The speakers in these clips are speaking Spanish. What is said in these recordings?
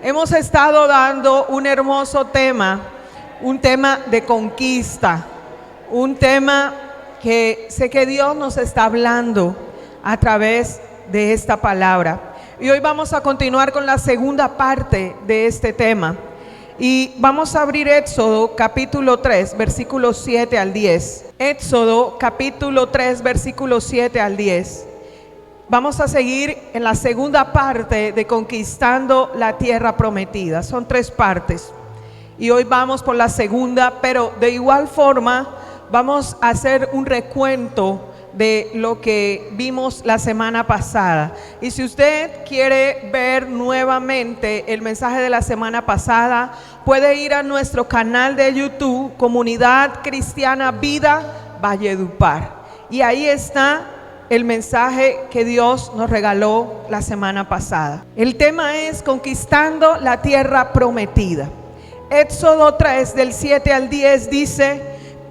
Hemos estado dando un hermoso tema, un tema de conquista, un tema que sé que Dios nos está hablando a través de esta palabra. Y hoy vamos a continuar con la segunda parte de este tema. Y vamos a abrir Éxodo capítulo 3, versículos 7 al 10. Éxodo capítulo 3, versículos 7 al 10. Vamos a seguir en la segunda parte de conquistando la tierra prometida. Son 3 partes. Y hoy vamos por la segunda, pero de igual forma vamos a hacer un recuento de lo que vimos la semana pasada. Y si usted quiere ver nuevamente el mensaje de la semana pasada, puede ir a nuestro canal de YouTube, Comunidad Cristiana Vida Valledupar. Y ahí está el mensaje que Dios nos regaló la semana pasada. El tema es conquistando la tierra prometida. Éxodo 3 del 7 al 10 dice: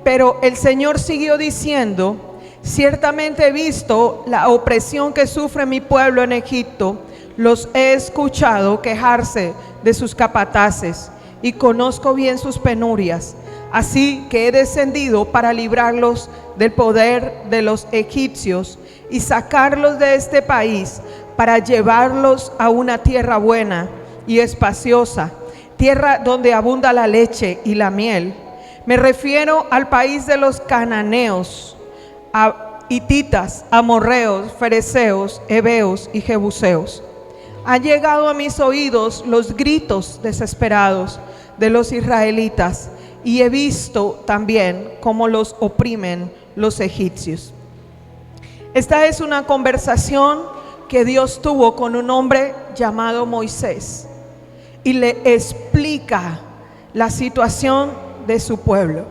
pero el Señor siguió diciendo: ciertamente he visto la opresión que sufre mi pueblo en Egipto, los he escuchado quejarse de sus capataces y conozco bien sus penurias. Así que he descendido para librarlos del poder de los egipcios y sacarlos de este país, para llevarlos a una tierra buena y espaciosa, tierra donde abunda la leche y la miel. Me refiero al país de los cananeos, a hititas, amorreos, fereceos, heveos y jebuseos. Han llegado a mis oídos los gritos desesperados de los israelitas, y he visto también cómo los oprimen los egipcios. Esta es una conversación que Dios tuvo con un hombre llamado Moisés y le explica la situación de su pueblo.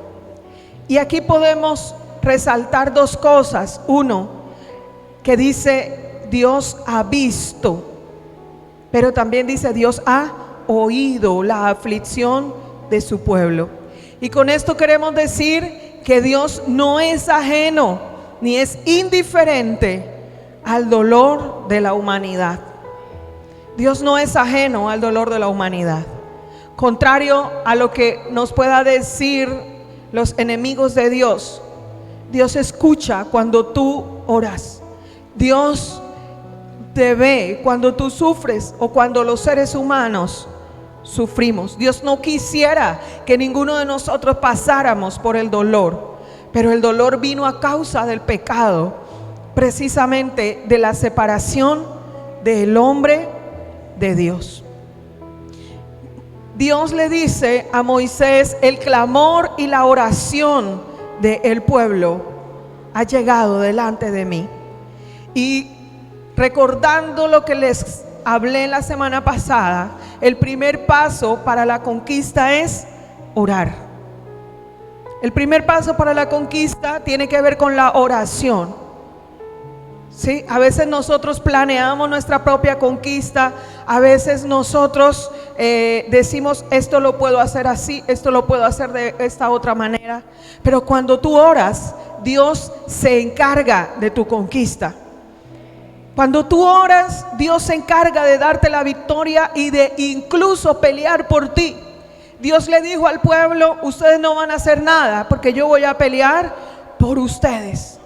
Y aquí podemos resaltar 2 cosas. Uno, que dice Dios ha visto, pero también dice Dios ha oído la aflicción de su pueblo. Y con esto queremos decir que Dios no es ajeno ni es indiferente al dolor de la humanidad. Dios no es ajeno al dolor de la humanidad. Contrario a lo que nos pueda decir los enemigos de Dios, Dios escucha cuando tú oras. Dios te ve cuando tú sufres o cuando los seres humanos sufrimos. Dios no quisiera que ninguno de nosotros pasáramos por el dolor, pero el dolor vino a causa del pecado, precisamente de la separación del hombre de Dios. Dios le dice a Moisés: el clamor y la oración del pueblo ha llegado delante de mí. Y recordando lo que les hablé la semana pasada, el primer paso para la conquista es orar. El primer paso para la conquista tiene que ver con la oración. ¿Sí? A veces nosotros planeamos nuestra propia conquista, a veces nosotros decimos: esto lo puedo hacer así, esto lo puedo hacer de esta otra manera. Pero cuando tú oras, Dios se encarga de tu conquista. Cuando tú oras, Dios se encarga de darte la victoria y de incluso pelear por ti. Dios le dijo al pueblo: ustedes no van a hacer nada porque yo voy a pelear por ustedes.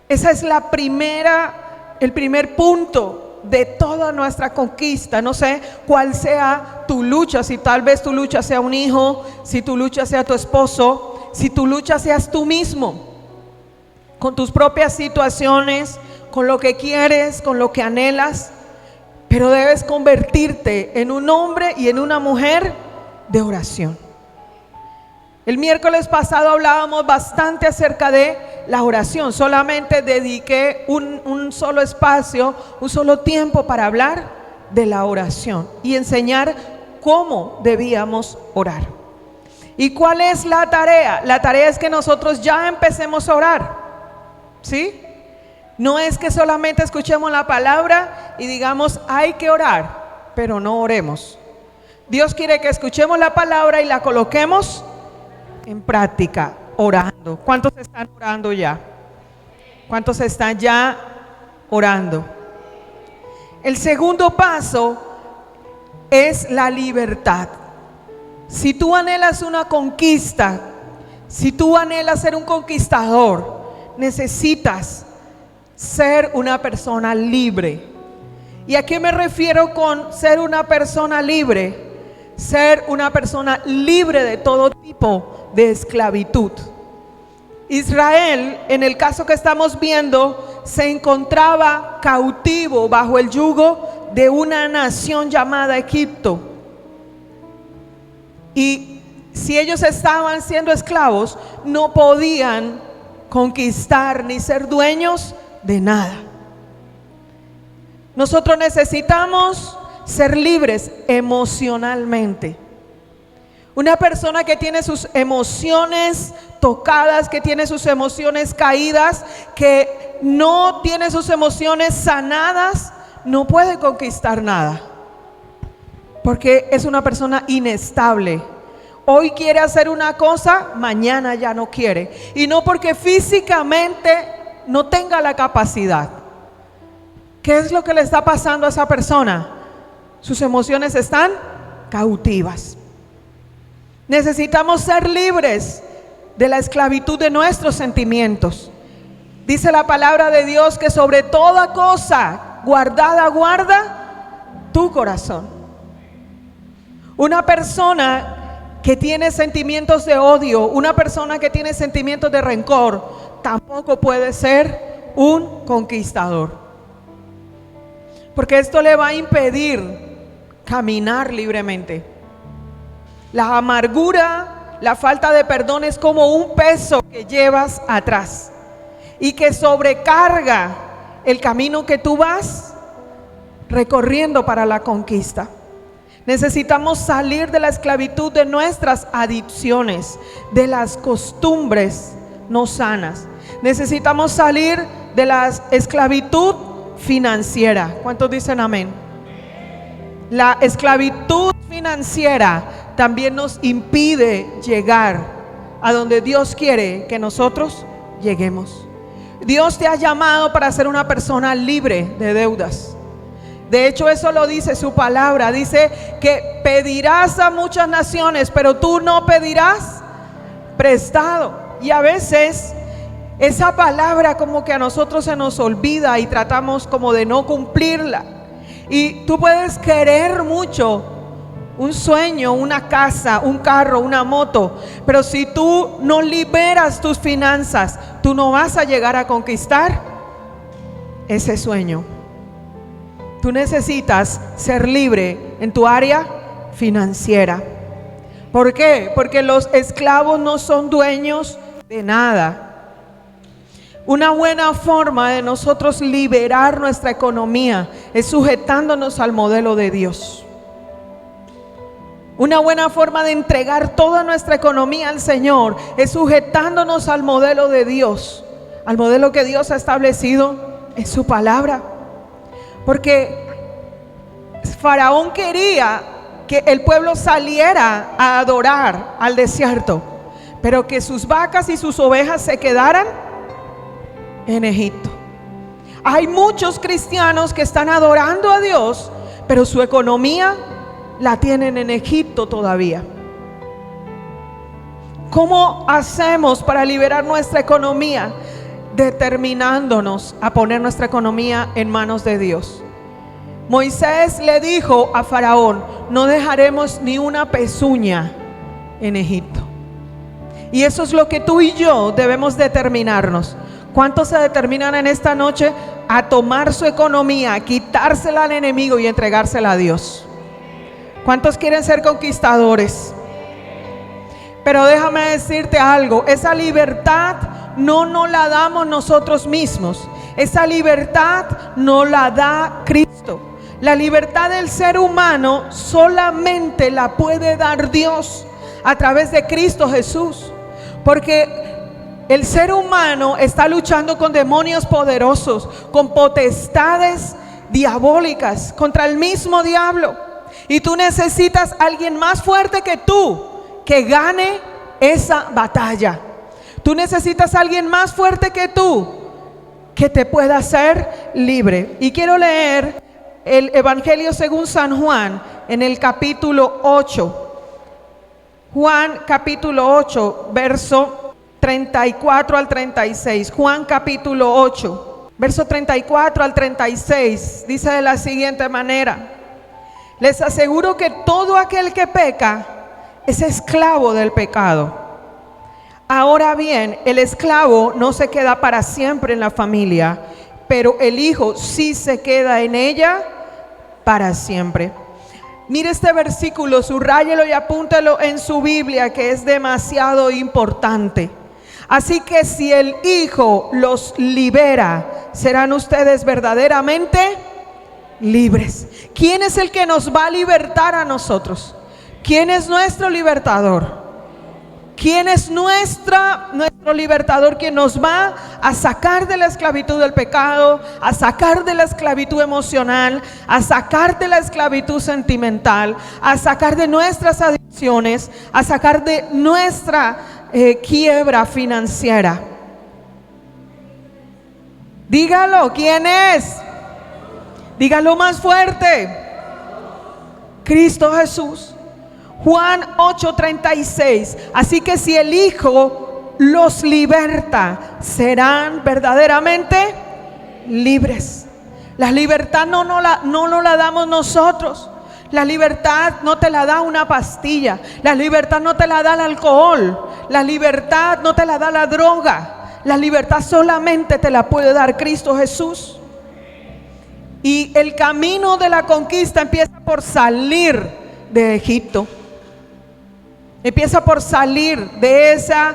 Esa es el primer punto de toda nuestra conquista. No sé cuál sea tu lucha, si tal vez tu lucha sea un hijo, si tu lucha sea tu esposo, si tu lucha seas tú mismo, con tus propias situaciones, con lo que quieres, con lo que anhelas, pero debes convertirte en un hombre y en una mujer de oración. El miércoles pasado hablábamos bastante acerca de la oración. Solamente dediqué un solo espacio, un solo tiempo para hablar de la oración y enseñar cómo debíamos orar. ¿Y cuál es la tarea? La tarea es que nosotros ya empecemos a orar, ¿sí? No es que solamente escuchemos la palabra y digamos hay que orar, pero no oremos. Dios quiere que escuchemos la palabra y la coloquemos en práctica, orando. ¿Cuántos están orando ya? ¿Cuántos están ya orando? El segundo paso es la libertad. Si tú anhelas una conquista, si tú anhelas ser un conquistador, necesitas ser una persona libre. ¿Y a qué me refiero con ser una persona libre? Ser una persona libre de todo tipo de esclavitud. Israel, en el caso que estamos viendo, se encontraba cautivo bajo el yugo de una nación llamada Egipto. Y si ellos estaban siendo esclavos, no podían conquistar ni ser dueños de nada. Nosotros necesitamos ser libres emocionalmente. Una persona que tiene sus emociones tocadas, que tiene sus emociones caídas, que no tiene sus emociones sanadas, no puede conquistar nada, porque es una persona inestable. Hoy quiere hacer una cosa, mañana ya no quiere, y no porque físicamente no tenga la capacidad. ¿Qué es lo que le está pasando a esa persona? Sus emociones están cautivas. Necesitamos ser libres de la esclavitud de nuestros sentimientos. Dice la palabra de Dios que sobre toda cosa guardada guarda tu corazón. Una persona que tiene sentimientos de odio, una persona que tiene sentimientos de rencor, tampoco puede ser un conquistador, porque esto le va a impedir caminar libremente. La amargura, la falta de perdón es como un peso que llevas atrás y que sobrecarga el camino que tú vas recorriendo para la conquista. Necesitamos salir de la esclavitud de nuestras adicciones, de las costumbres no sanas. Necesitamos salir de la esclavitud financiera. ¿Cuántos dicen amén? La esclavitud financiera también nos impide llegar a donde Dios quiere que nosotros lleguemos. Dios te ha llamado para ser una persona libre de deudas. De hecho, eso lo dice su palabra. Dice que pedirás a muchas naciones, pero tú no pedirás prestado. Y a veces esa palabra como que a nosotros se nos olvida y tratamos como de no cumplirla. Y tú puedes querer mucho un sueño, una casa, un carro, una moto, pero si tú no liberas tus finanzas, tú no vas a llegar a conquistar ese sueño. Tú necesitas ser libre en tu área financiera. ¿Por qué? Porque los esclavos no son dueños de nada. Una buena forma de nosotros liberar nuestra economía es sujetándonos al modelo de Dios. Una buena forma de entregar toda nuestra economía al Señor es sujetándonos al modelo de Dios, al modelo que Dios ha establecido en su palabra. Porque Faraón quería que el pueblo saliera a adorar al desierto, pero que sus vacas y sus ovejas se quedaran en Egipto. Hay muchos cristianos que están adorando a Dios, pero su economía la tienen en Egipto todavía. ¿Cómo hacemos para liberar nuestra economía? Determinándonos a poner nuestra economía en manos de Dios. Moisés le dijo a Faraón: no dejaremos ni una pezuña en Egipto. Y eso es lo que tú y yo debemos determinarnos. ¿Cuántos se determinan en esta noche a tomar su economía, a quitársela al enemigo y entregársela a Dios? ¿Cuántos quieren ser conquistadores? Pero déjame decirte algo, esa libertad no nos la damos nosotros mismos. Esa libertad no la da Cristo. La libertad del ser humano solamente la puede dar Dios a través de Cristo Jesús. Porque el ser humano está luchando con demonios poderosos, con potestades diabólicas, contra el mismo diablo. Y tú necesitas a alguien más fuerte que tú que gane esa batalla. Tú necesitas a alguien más fuerte que tú que te pueda hacer libre. Y quiero leer el Evangelio según San Juan en el capítulo 8. Juan capítulo 8, verso 34 al 36. Juan capítulo 8, verso 34 al 36, dice de la siguiente manera: les aseguro que todo aquel que peca es esclavo del pecado. Ahora bien, el esclavo no se queda para siempre en la familia, pero el hijo sí se queda en ella para siempre. Mire este versículo, subráyelo y apúntelo en su Biblia, que es demasiado importante. Así que si el Hijo los libera, serán ustedes verdaderamente libres. ¿Quién es el que nos va a libertar a nosotros? ¿Quién es nuestro libertador? ¿Quién es nuestro libertador? Quien nos va a sacar de la esclavitud del pecado, a sacar de la esclavitud emocional, a sacar de la esclavitud sentimental, a sacar de nuestras adicciones, a sacar de nuestra quiebra financiera. Dígalo, ¿quién es? Dígalo más fuerte. Cristo Jesús. Juan 8:36. Así que si el Hijo los liberta, serán verdaderamente libres. La libertad no nos la damos nosotros. La libertad no te la da una pastilla. La libertad no te la da el alcohol. La libertad no te la da la droga. La libertad solamente te la puede dar Cristo Jesús. Y el camino de la conquista empieza por salir de Egipto. Empieza por salir de esa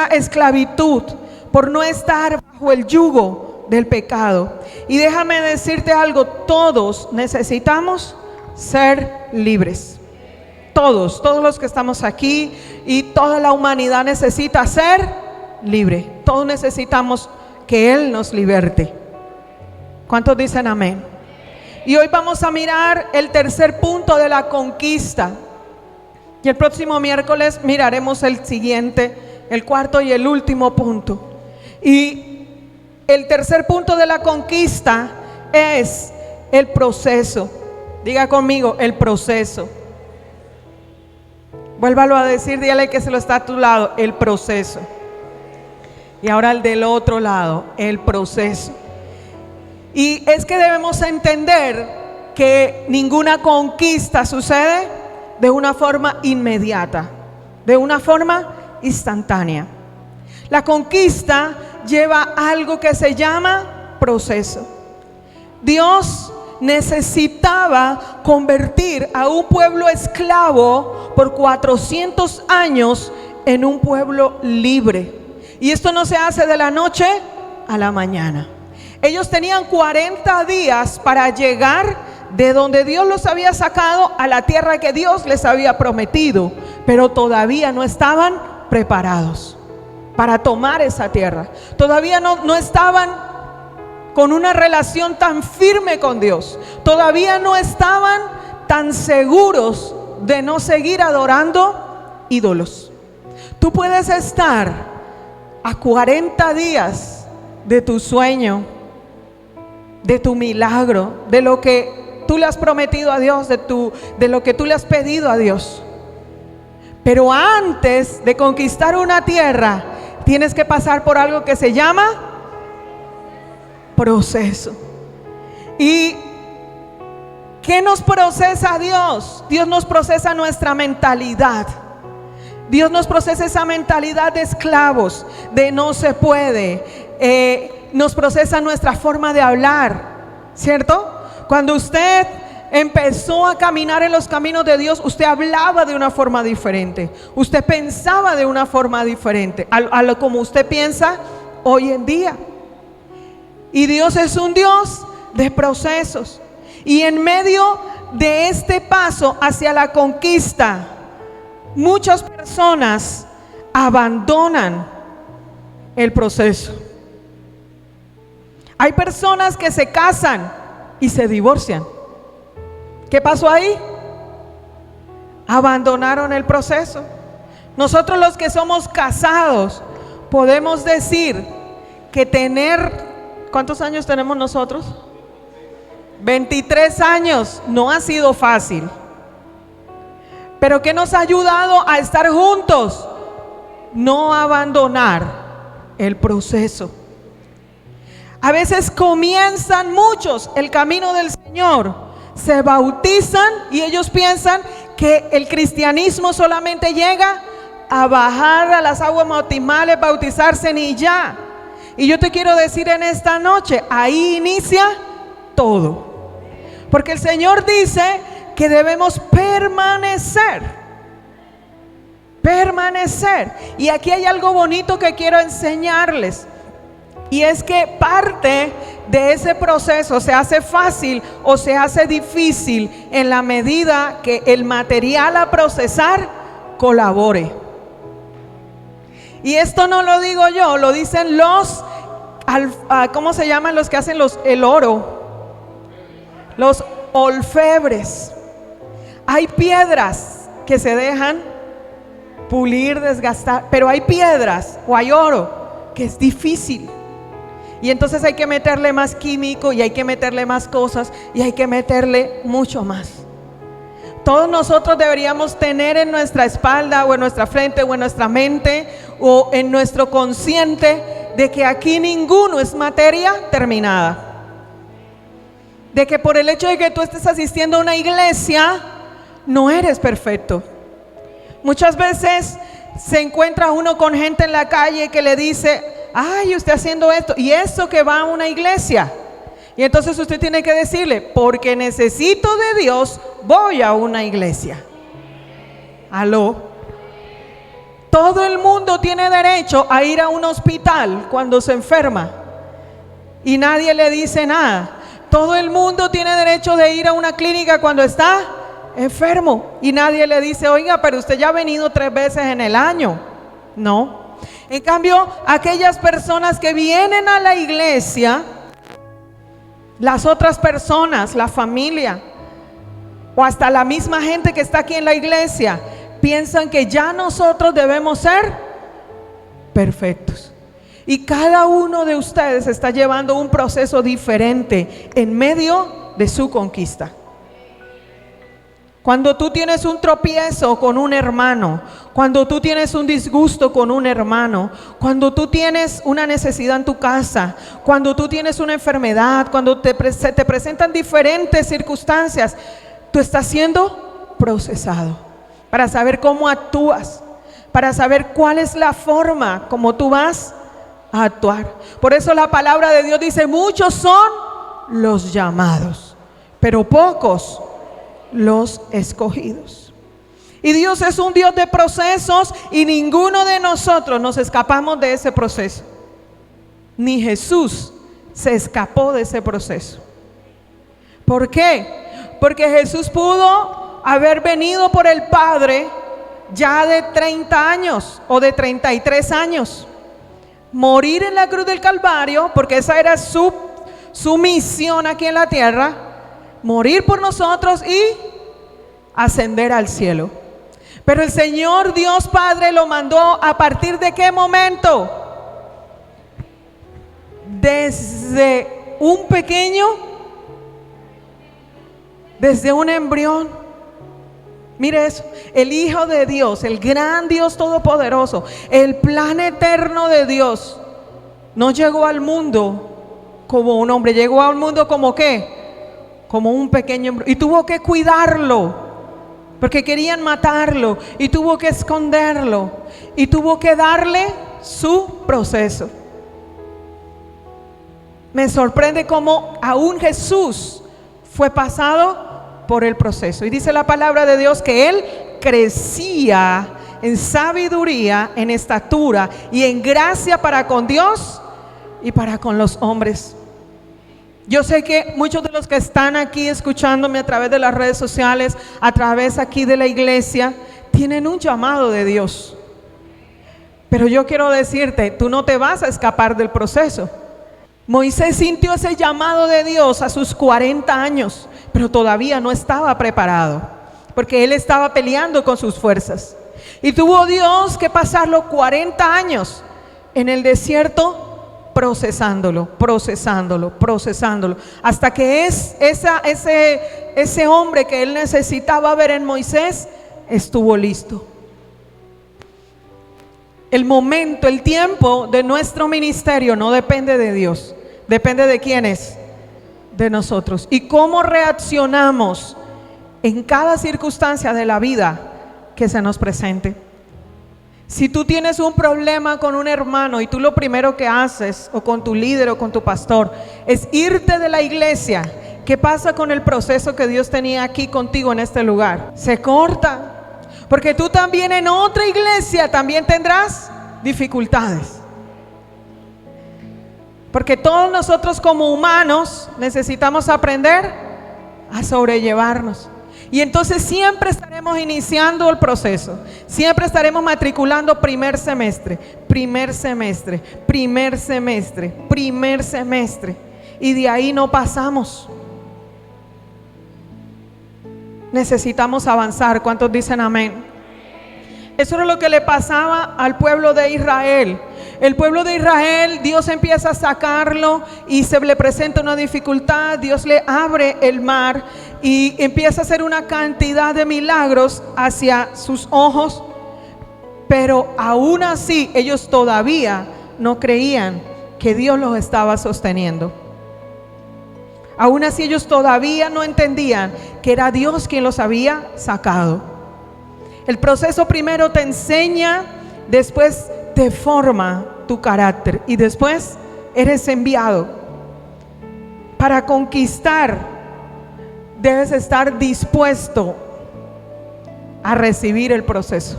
esclavitud, por no estar bajo el yugo del pecado. Y déjame decirte algo, todos necesitamos ser libres. Todos los que estamos aquí y toda la humanidad necesita ser libre. Todos necesitamos que Él nos liberte. ¿Cuántos dicen amén? Y hoy vamos a mirar el tercer punto de la conquista. Y el próximo miércoles miraremos el siguiente, el cuarto y el último punto. Y el tercer punto de la conquista es el proceso. Diga conmigo, el proceso. Vuélvalo a decir, dígale que se lo está a tu lado, el proceso. Y ahora el del otro lado, el proceso. Y es que debemos entender que ninguna conquista sucede de una forma inmediata, de una forma instantánea. La conquista lleva algo que se llama proceso. Dios necesitaba convertir a un pueblo esclavo por 400 años en un pueblo libre. Y esto no se hace de la noche a la mañana. Ellos tenían 40 días para llegar de donde Dios los había sacado a la tierra que Dios les había prometido, pero todavía no estaban preparados para tomar esa tierra. Todavía no estaban con una relación tan firme con Dios. Todavía no estaban tan seguros de no seguir adorando ídolos. Tú puedes estar a 40 días de tu sueño, de tu milagro, de lo que tú le has prometido a Dios, de lo que tú le has pedido a Dios. Pero antes de conquistar una tierra, tienes que pasar por algo que se llama proceso. ¿Y qué nos procesa Dios? Dios nos procesa nuestra mentalidad. Dios nos procesa esa mentalidad de esclavos, de no se puede. Nos procesa nuestra forma de hablar, ¿cierto? Cuando usted empezó a caminar en los caminos de Dios, usted hablaba de una forma diferente. Usted pensaba de una forma diferente a lo como usted piensa hoy en día. Y Dios es un Dios de procesos. Y en medio de este paso hacia la conquista, muchas personas abandonan el proceso. Hay personas que se casan y se divorcian. ¿Qué pasó ahí? Abandonaron el proceso. Nosotros los que somos casados podemos decir que tener, ¿cuántos años tenemos nosotros? 23 años no ha sido fácil. Pero ¿qué nos ha ayudado a estar juntos? No abandonar el proceso. A veces comienzan muchos el camino del Señor, se bautizan y ellos piensan que el cristianismo solamente llega a bajar a las aguas bautismales, bautizarse y ya. Y yo te quiero decir en esta noche, ahí inicia todo. Porque el Señor dice que debemos permanecer. Permanecer. Y aquí hay algo bonito que quiero enseñarles. Y es que parte de ese proceso se hace fácil o se hace difícil en la medida que el material a procesar colabore. Y esto no lo digo yo, lo dicen los, ¿cómo se llaman los que hacen el oro? Los orfebres. Hay piedras que se dejan pulir, desgastar, pero hay piedras o hay oro que es difícil. Y entonces hay que meterle más químico y hay que meterle más cosas y hay que meterle mucho más. Todos nosotros deberíamos tener en nuestra espalda o en nuestra frente o en nuestra mente o en nuestro consciente de que aquí ninguno es materia terminada. De que por el hecho de que tú estés asistiendo a una iglesia, no eres perfecto. Muchas veces se encuentra uno con gente en la calle que le dice: ay, usted haciendo esto, y eso que va a una iglesia. Y entonces usted tiene que decirle: porque necesito de Dios, voy a una iglesia. Aló. Todo el mundo tiene derecho a ir a un hospital cuando se enferma y nadie le dice nada. Todo el mundo tiene derecho de ir a una clínica cuando está enfermo y nadie le dice: oiga, pero usted ya ha venido 3 veces en el año. No. En cambio, aquellas personas que vienen a la iglesia, las otras personas, la familia o hasta la misma gente que está aquí en la iglesia, piensan que ya nosotros debemos ser perfectos. Y cada uno de ustedes está llevando un proceso diferente en medio de su conquista. Cuando tú tienes un tropiezo con un hermano, cuando tú tienes un disgusto con un hermano, cuando tú tienes una necesidad en tu casa, cuando tú tienes una enfermedad, cuando se te presentan diferentes circunstancias, tú estás siendo procesado para saber cómo actúas, para saber cuál es la forma como tú vas a actuar. Por eso la palabra de Dios dice: muchos son los llamados, pero pocos los escogidos. Y Dios es un Dios de procesos y ninguno de nosotros nos escapamos de ese proceso. Ni Jesús se escapó de ese proceso. ¿Por qué? Porque Jesús pudo haber venido por el Padre ya de 30 años o de 33 años, morir en la cruz del Calvario, porque esa era su misión aquí en la tierra, morir por nosotros y ascender al cielo. Pero el Señor Dios Padre lo mandó ¿a partir de qué momento? Desde un pequeño, desde un embrión. Mire eso, el Hijo de Dios, el gran Dios todopoderoso, el plan eterno de Dios, no llegó al mundo como un hombre, llegó al mundo como ¿qué? Como un pequeño embrión, y tuvo que cuidarlo, porque querían matarlo, y tuvo que esconderlo, y tuvo que darle su proceso. Me sorprende cómo aún Jesús fue pasado por el proceso. Y dice la palabra de Dios que Él crecía en sabiduría, en estatura y en gracia para con Dios y para con los hombres. Yo sé que muchos de los que están aquí escuchándome a través de las redes sociales, a través aquí de la iglesia, tienen un llamado de Dios. Pero yo quiero decirte, tú no te vas a escapar del proceso. Moisés sintió ese llamado de Dios a sus 40 años, pero todavía no estaba preparado, porque él estaba peleando con sus fuerzas. Y tuvo Dios que pasar los 40 años en el desierto procesándolo, hasta que ese hombre que él necesitaba ver en Moisés estuvo listo. El momento, el tiempo de nuestro ministerio no depende de Dios, depende de quiénes, de nosotros. Y cómo reaccionamos en cada circunstancia de la vida que se nos presente. Si tú tienes un problema con un hermano y tú lo primero que haces, o con tu líder o con tu pastor, es irte de la iglesia, ¿qué pasa con el proceso que Dios tenía aquí contigo en este lugar? Se corta, porque tú también en otra iglesia también tendrás dificultades. Porque todos nosotros como humanos necesitamos aprender a sobrellevarnos. Y entonces siempre estaremos iniciando el proceso, siempre estaremos matriculando primer semestre, y de ahí no pasamos. Necesitamos avanzar. ¿Cuántos dicen amén? Eso era lo que le pasaba al pueblo de Israel. El pueblo de Israel, Dios empieza a sacarlo y se le presenta una dificultad. Dios le abre el mar y empieza a hacer una cantidad de milagros hacia sus ojos, pero aún así ellos todavía no creían que Dios los estaba sosteniendo. Aún así ellos todavía no entendían que era Dios quien los había sacado. El proceso primero te enseña, después te forma tu carácter y después eres enviado. Para conquistar debes estar dispuesto a recibir el proceso.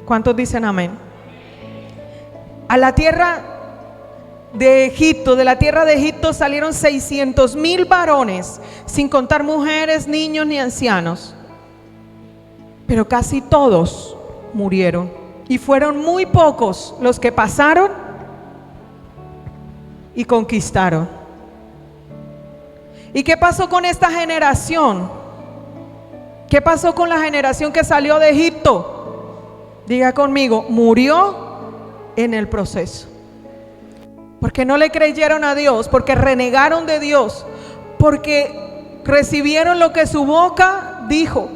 ¿Cuántos dicen amén? A la tierra de Egipto, de la tierra de Egipto salieron 600,000 varones, sin contar mujeres, niños ni ancianos. Pero casi todos murieron. Y fueron muy pocos los que pasaron y conquistaron. ¿Y qué pasó con esta generación? ¿Qué pasó con la generación que salió de Egipto? Diga conmigo, murió en el proceso. Porque no le creyeron a Dios, porque renegaron de Dios, porque recibieron lo que su boca dijo.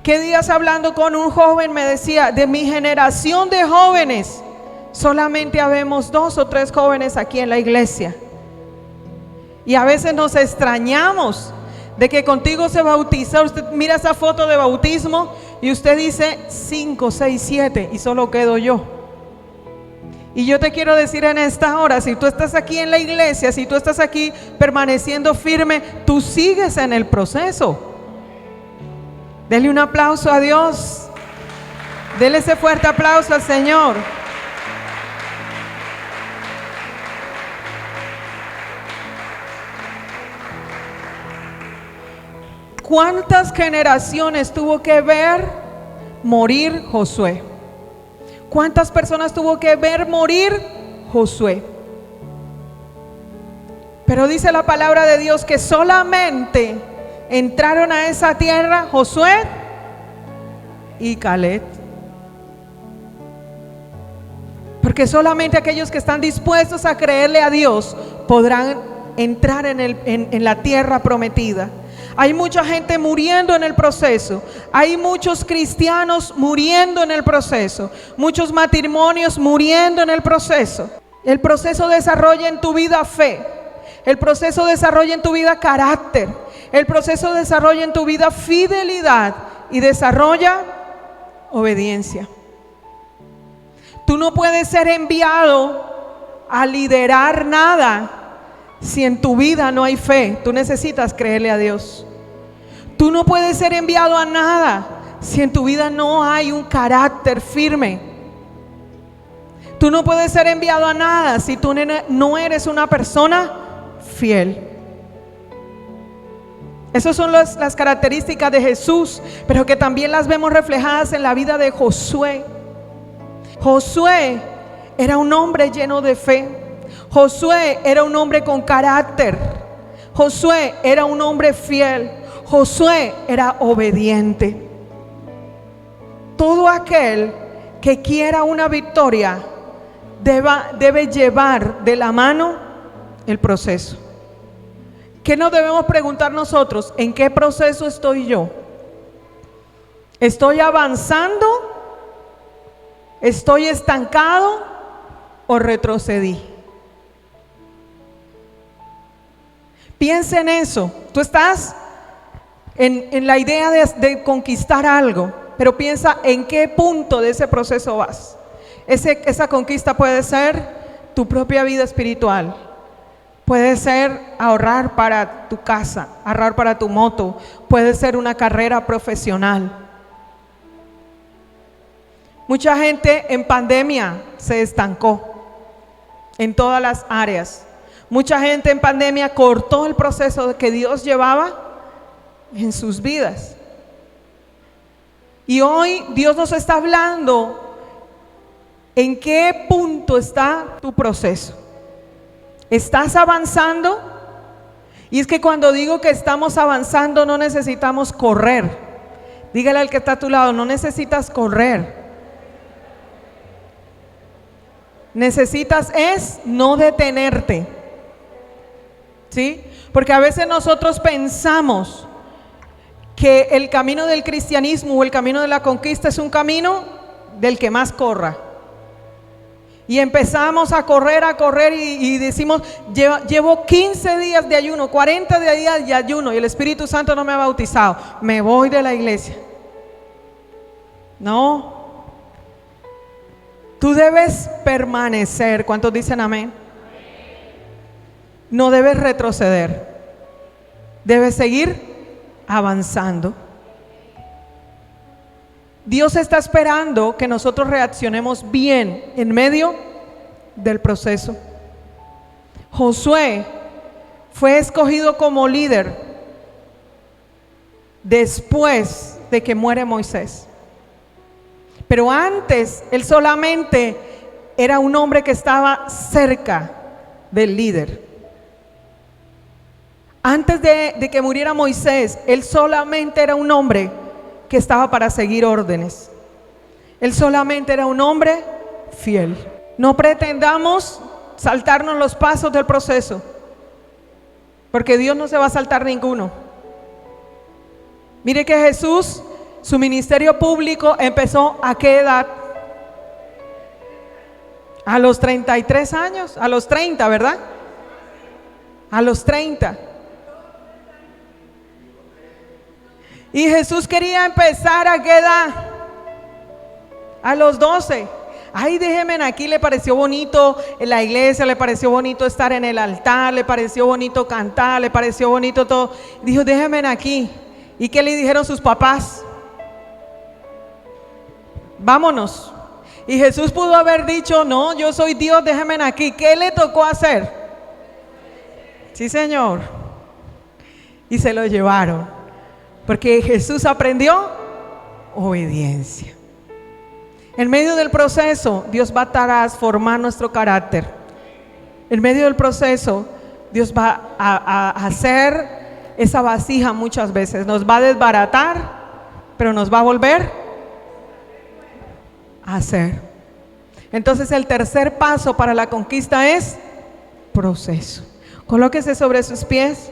¿Qué días hablando con un joven me decía, de mi generación de jóvenes, solamente habemos 2 o 3 jóvenes aquí en la iglesia? Y a veces nos extrañamos de que contigo se bautiza. Usted mira esa foto de bautismo y usted dice 5, 6, 7 y solo quedo yo. Y yo te quiero decir en esta hora, si tú estás aquí en la iglesia, si tú estás aquí permaneciendo firme, tú sigues en el proceso. Dele un aplauso a Dios. Dele ese fuerte aplauso al Señor. ¿Cuántas generaciones tuvo que ver morir Josué? ¿Cuántas personas tuvo que ver morir Josué? Pero dice la palabra de Dios que solamente entraron a esa tierra Josué y Caleb. Porque solamente aquellos que están dispuestos a creerle a Dios podrán entrar en la tierra prometida. Hay mucha gente muriendo en el proceso. Hay muchos cristianos muriendo en el proceso. Muchos matrimonios muriendo en el proceso. El proceso desarrolla en tu vida fe. El proceso desarrolla en tu vida carácter. El proceso desarrolla en tu vida fidelidad y desarrolla obediencia. Tú no puedes ser enviado a liderar nada si en tu vida no hay fe. Tú necesitas creerle a Dios. Tú no puedes ser enviado a nada si en tu vida no hay un carácter firme. Tú no puedes ser enviado a nada si tú no eres una persona fiel. Esas son las características de Jesús, pero que también las vemos reflejadas en la vida de Josué. Josué era un hombre lleno de fe. Josué era un hombre con carácter. Josué era un hombre fiel. Josué era obediente. Todo aquel que quiera una victoria debe llevar de la mano el proceso. ¿Qué nos debemos preguntar nosotros? ¿En qué proceso estoy yo? ¿Estoy avanzando? ¿Estoy estancado o retrocedí? Piensa en eso. Tú estás en la idea de conquistar algo, pero piensa en qué punto de ese proceso vas. Esa conquista puede ser tu propia vida espiritual, puede ser ahorrar para tu casa, ahorrar para tu moto, puede ser una carrera profesional. Mucha gente en pandemia se estancó en todas las áreas. Mucha gente en pandemia cortó el proceso que Dios llevaba en sus vidas. Y hoy Dios nos está hablando en qué punto está tu proceso. ¿Estás avanzando? Y es que cuando digo que estamos avanzando no necesitamos correr. Dígale al que está a tu lado, no necesitas correr. Necesitas es no detenerte. ¿Sí? Porque a veces nosotros pensamos que el camino del cristianismo o el camino de la conquista es un camino del que más corra. Y empezamos a correr y decimos, llevo 15 días de ayuno, 40 días de ayuno y el Espíritu Santo no me ha bautizado, me voy de la iglesia. No, tú debes permanecer. ¿Cuántos dicen amén? No debes retroceder, debes seguir avanzando. Dios está esperando que nosotros reaccionemos bien en medio del proceso. Josué fue escogido como líder después de que muere Moisés. Pero antes, él solamente era un hombre que estaba cerca del líder. Antes de que muriera Moisés, él solamente era un hombre que estaba para seguir órdenes. Él solamente era un hombre fiel. No pretendamos saltarnos los pasos del proceso, porque Dios no se va a saltar ninguno. Mire que Jesús, su ministerio público empezó ¿a qué edad? A los 33 años, a los 30, ¿verdad? A los 30. Y Jesús quería empezar ¿a qué edad? A los 12. Ay, déjenme aquí, le pareció bonito en la iglesia, le pareció bonito estar en el altar, le pareció bonito cantar, le pareció bonito todo. Dijo, déjenme aquí. ¿Y qué le dijeron sus papás? Vámonos. Y Jesús pudo haber dicho, no, yo soy Dios, déjenme aquí. ¿Qué le tocó hacer? Sí, Señor. Y se lo llevaron. Porque Jesús aprendió obediencia. En medio del proceso, Dios va a transformar nuestro carácter. En medio del proceso, Dios va a hacer esa vasija muchas veces. Nos va a desbaratar, pero nos va a volver a hacer. Entonces el tercer paso para la conquista es proceso. Colóquese sobre sus pies.